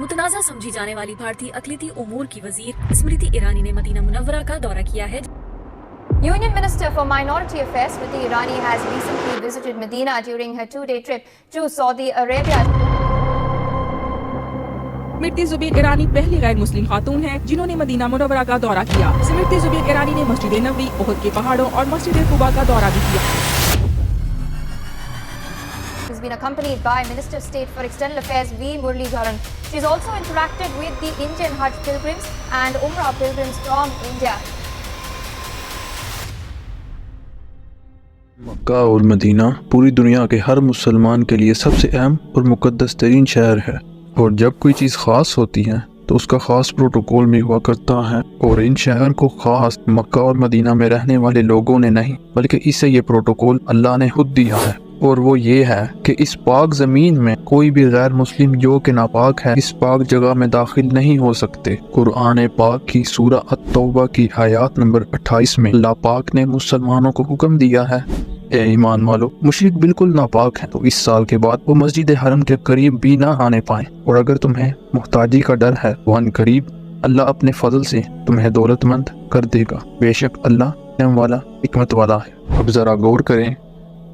मुतनाज़ा समझी जाने वाली भारतीय अक़लीती उमूर की वज़ीर स्मृति ईरानी ने मदीना मुनव्वरा का दौरा किया है। Union Minister for Minority Affairs Smriti Irani has recently visited Medina during her 2-day trip to Saudi Arabia. स्मृति ज़ुबैर ईरानी पहली गैर मुस्लिम खातून हैं जिन्होंने मदीना मुनव्वरा का दौरा किया। स्मृति ज़ुबैर ईरानी ने मस्जिद नबवी, उहद के पहाड़ों और मस्जिद कुबा का दौरा भी किया। She's been accompanied by Minister of State for External Affairs V. Muralidharan. She's also interacted with the Indian Hajj pilgrims and Umrah pilgrims from India. मक्का और मदीना पूरी दुनिया के हर मुसलमान के लिए सबसे अहम और मुक़द्दस तरीन शहर है, और जब कोई चीज़ ख़ास होती है तो उसका ख़ास प्रोटोकॉल भी हुआ करता है। और इन शहर को ख़ास मक्का और मदीना में रहने वाले लोगों ने नहीं, बल्कि इसे ये प्रोटोकॉल अल्लाह ने खुद दिया है, और वो ये है कि इस पाक ज़मीन में कोई भी गैर मुस्लिम जो कि नापाक है इस पाक जगह में दाखिल नहीं हो सकते। कुरान पाक की सूरा अत-तौबा की आयत नंबर 28 में अल्लाह पाक ने मुसलमानों को हुक्म दिया है, ए ईमान वालो, मुशरिक बिल्कुल नापाक है तो इस साल के बाद वो मस्जिद हरम के करीब भी ना आने पाएं, और अगर तुम्हें मुहताजी का डर है तो अन करीब अल्लाह अपने फजल से तुम्हें दौलतमंद कर देगा। बेशक अल्लाह रहम वाला, हिकमत वाला है। अब ज़रा गौर करें,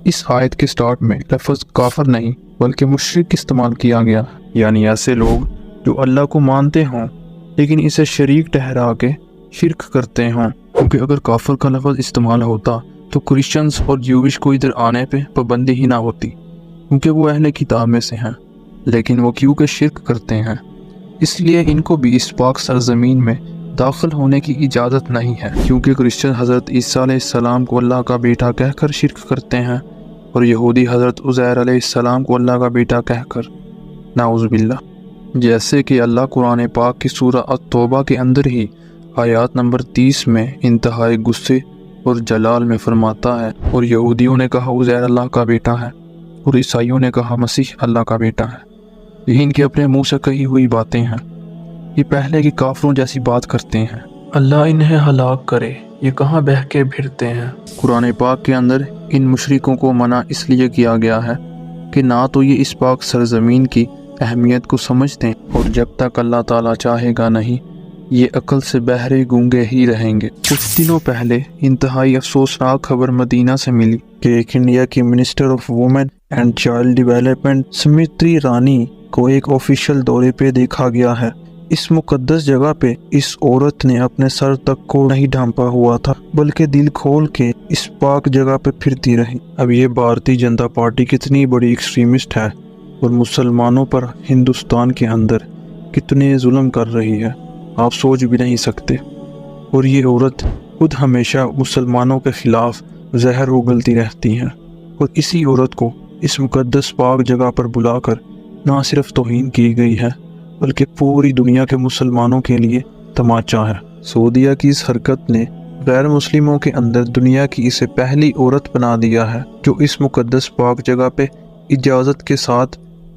इस आयत के स्टार्ट में लफ्ज़ काफिर नहीं बल्कि मुशरिक इस्तेमाल किया गया, यानी ऐसे लोग जो अल्लाह को मानते हों लेकिन इसे शरीक ठहरा के शिरक करते हों। क्योंकि अगर काफिर का लफ्ज़ इस्तेमाल होता तो क्रिश्चियंस और ज्यूविश को इधर आने पे पाबंदी ही ना होती, क्योंकि वो अहले किताब में से हैं, लेकिन वो क्योंकि शिरक करते हैं इसलिए इनको भी इस पाक सरजमीन में दाखिल होने की इजाज़त नहीं है। क्योंकि क्रिश्चियन हज़रत ईसा अलैहिस्सलाम को अल्लाह का बेटा कहकर शिरक करते हैं, और यहूदी हज़रत उज़ैर अलैहिस्सलाम को अल्लाह का बेटा कहकर, नाउज़ बिल्लाह। जैसे कि अल्लाह कुरान पाक की सूरा अत-तौबा के अंदर ही आयत नंबर 30 में इंतहाई गुस्से और जलाल में फरमाता है, और यहूदियों ने कहा उज़ैर अल्लाह का बेटा है और ईसाइयों ने कहा मसीह अल्लाह का बेटा है। ये इनके अपने मुँह से कही हुई बातें हैं, ये पहले की काफरों जैसी बात करते हैं। अल्लाह इन्हें हलाक करे, ये कहाँ बह के फिरते हैं। कुरान पाक के अंदर इन मुशरिकों को मना इसलिए किया गया है कि ना तो ये इस पाक सरजमीन की अहमियत को समझते, और जब तक अल्लाह ताला चाहेगा नहीं ये अक्ल से बहरे गूंगे ही रहेंगे। कुछ दिनों पहले इंतहाई अफसोसनाक खबर मदीना से मिली कि एक इंडिया की minister of women and child development Smriti Irani को एक ऑफिशियल दौरे पे देखा गया है। इस मुकद्दस जगह पे इस औरत ने अपने सर तक को नहीं ढांपा हुआ था, बल्कि दिल खोल के इस पाक जगह पे फिरती रही। अब ये भारतीय जनता पार्टी कितनी बड़ी एक्सट्रीमिस्ट है और मुसलमानों पर हिंदुस्तान के अंदर कितने जुल्म कर रही है, आप सोच भी नहीं सकते। और ये औरत खुद हमेशा मुसलमानों के खिलाफ जहर उगलती रहती हैं, और इसी औरत को इस मुकद्दस पाक जगह पर बुलाकर ना सिर्फ तौहीन की गई है बल्कि पूरी दुनिया के मुसलमानों के लिए तमाचा है। सऊदीया की इस हरकत ने गैर मुस्लिमों के अंदर दुनिया की इसे पहली औरत बना दिया है जो इस मुकद्दस पाक जगह पे इजाज़त के साथ,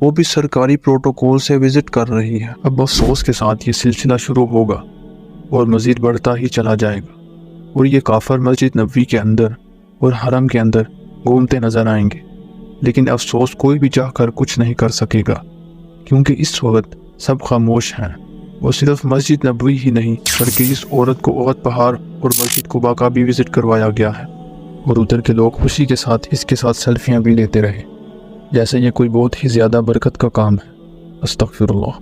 वो भी सरकारी प्रोटोकॉल से विज़िट कर रही है। अब अफसोस के साथ ये सिलसिला शुरू होगा और मज़ीद बढ़ता ही चला जाएगा, और ये काफिर मस्जिद नबवी के अंदर और हरम के अंदर घूमते नज़र आएंगे। लेकिन अफसोस कोई भी चाहकर कुछ नहीं कर सकेगा, क्योंकि इस वक्त सब खामोश हैं। वो सिर्फ मस्जिद नबवी ही नहीं बल्कि इस औरत को उहद पहाड़ और मस्जिद कुबा का भी विज़िट करवाया गया है, और उधर के लोग खुशी के साथ इसके साथ सेल्फियाँ भी लेते रहे, जैसे ये कोई बहुत ही ज़्यादा बरकत का काम है। अस्तगफिरुल्लाह।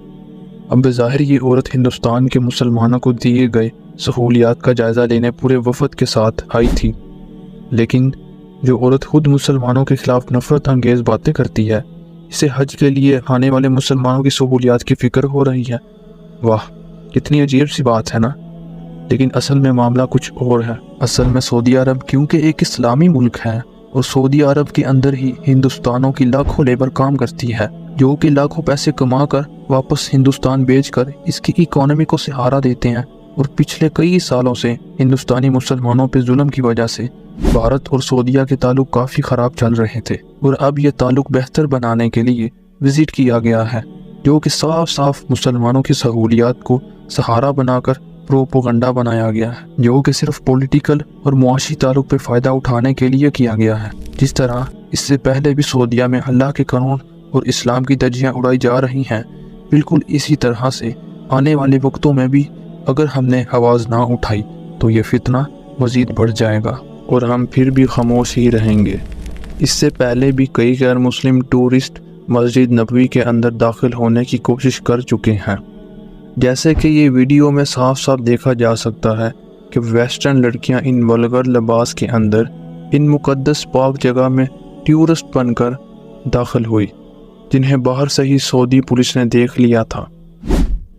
अब ज़ाहिर ये औरत हिंदुस्तान के मुसलमानों को दिए गए सहूलियात का जायज़ा लेने पूरे वफद के साथ आई थी, लेकिन जो औरत खुद मुसलमानों के ख़िलाफ़ नफ़रत अंगेज़ बातें करती है, इसे हज के लिए आने वाले मुसलमानों की सहूलियात की फ़िक्र हो रही है। वाह, कितनी अजीब सी बात है ना। लेकिन असल में मामला कुछ और है। असल में सऊदी अरब क्योंकि एक इस्लामी मुल्क है, और सऊदी अरब के अंदर ही हिंदुस्तानों की लाखों लेबर काम करती है, जो कि लाखों पैसे कमा कर वापस हिंदुस्तान बेचकर इसकी इकोनॉमी को सहारा देते हैं। और पिछले कई सालों से हिंदुस्तानी मुसलमानों पर जुल्म की वजह से भारत और सऊदीया के ताल्लुक काफ़ी ख़राब चल रहे थे, और अब ये ताल्लुक बेहतर बनाने के लिए विज़िट किया गया है, जो कि साफ साफ मुसलमानों की सहूलियात को सहारा बनाकर प्रोपोगंडा बनाया गया है, जो कि सिर्फ पॉलिटिकल और मुआशी ताल्लुक पे फ़ायदा उठाने के लिए किया गया है। जिस तरह इससे पहले भी सऊदीया में अल्लाह के कानून और इस्लाम की धज्जियाँ उड़ाई जा रही हैं, بالکل اسی طرح سے آنے والے وقتوں میں بھی اگر ہم نے آواز نہ اٹھائی تو یہ فتنہ مزید بڑھ جائے گا اور ہم پھر بھی خاموش ہی رہیں گے۔ اس سے پہلے بھی کئی غیر مسلم ٹورسٹ مسجد نبوی کے اندر داخل ہونے کی کوشش کر چکے ہیں، جیسے کہ یہ ویڈیو میں صاف صاف دیکھا جا سکتا ہے کہ ویسٹرن لڑکیاں ان ولگر لباس کے اندر ان مقدس پاک جگہ میں ٹورسٹ بن کر داخل ہوئی، جنہیں باہر سے ہی سعودی پولیس نے دیکھ لیا تھا۔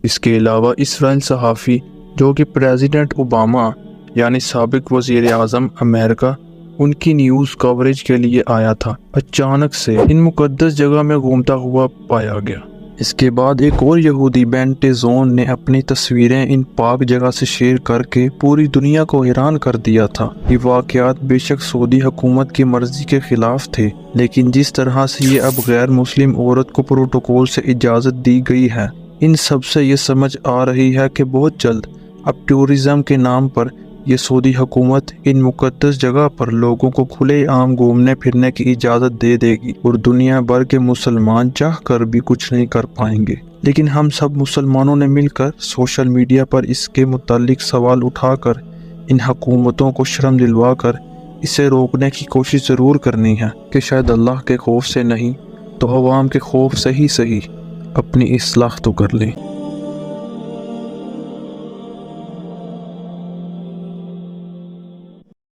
اس کے علاوہ اسرائیل صحافی جو کہ پریزیڈنٹ اوباما یعنی سابق وزیر اعظم امریکہ ان کی نیوز کوریج کے لیے آیا تھا، اچانک سے ان مقدس جگہ میں گھومتا ہوا پایا گیا۔ اس کے بعد ایک اور یہودی بینٹے زون نے اپنی تصویریں ان پاک جگہ سے شیئر کر کے پوری دنیا کو حیران کر دیا تھا۔ یہ واقعات بے شک سعودی حکومت کی مرضی کے خلاف تھے، لیکن جس طرح سے یہ اب غیر مسلم عورت کو پروٹوکول سے اجازت دی گئی ہے، ان سب سے یہ سمجھ آ رہی ہے کہ بہت جلد اب ٹورزم کے نام پر یہ سعودی حکومت ان مقدس جگہ پر لوگوں کو کھلے عام گھومنے پھرنے کی اجازت دے دے گی اور دنیا بھر کے مسلمان چاہ کر بھی کچھ نہیں کر پائیں گے۔ لیکن ہم سب مسلمانوں نے مل کر سوشل میڈیا پر اس کے متعلق سوال اٹھا کر ان حکومتوں کو شرم دلوا کر اسے روکنے کی کوشش ضرور کرنی ہے کہ شاید اللہ کے خوف سے نہیں تو عوام کے خوف سے ہی صحیح اپنی اصلاح تو کر لیں۔